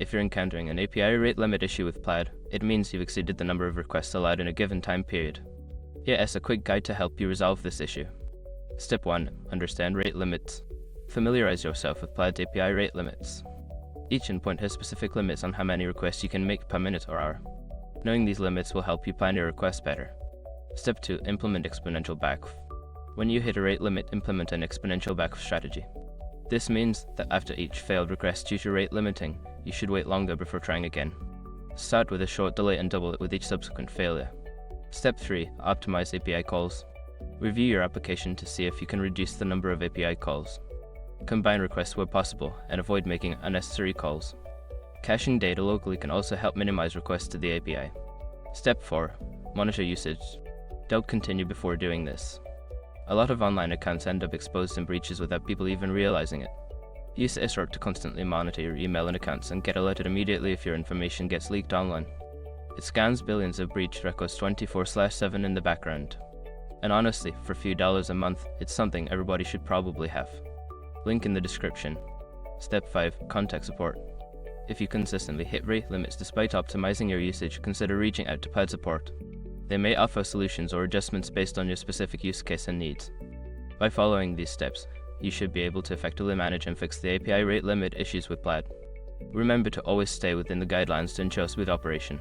If you're encountering an API rate limit issue with Plaid, it means you've exceeded the number of requests allowed in a given time period. Here's a quick guide to help you resolve this issue. Step 1. Understand rate limits. Familiarize yourself with Plaid's API rate limits. Each endpoint has specific limits on how many requests you can make per minute or hour. Knowing these limits will help you plan your requests better. Step 2. Implement exponential backoff. When you hit a rate limit, implement an exponential backoff strategy. This means that after each failed request due to rate limiting, you should wait longer before trying again. Start with a short delay and double it with each subsequent failure. Step 3. Optimize API calls. Review your application to see if you can reduce the number of API calls. Combine requests where possible and avoid making unnecessary calls. Caching data locally can also help minimize requests to the API. Step 4. Monitor usage. Don't continue before doing this. A lot of online accounts end up exposed in breaches without people even realizing it. Use Isort to constantly monitor your email and accounts and get alerted immediately if your information gets leaked online. It scans billions of breach records 24/7 in the background. And honestly, for a few dollars a month, it's something everybody should probably have. Link in the description. Step 5. Contact support. If you consistently hit rate limits despite optimizing your usage, consider reaching out to Plaid support. They may offer solutions or adjustments based on your specific use case and needs. By following these steps, you should be able to effectively manage and fix the API rate limit issues with Plaid. Remember to always stay within the guidelines to ensure smooth operation.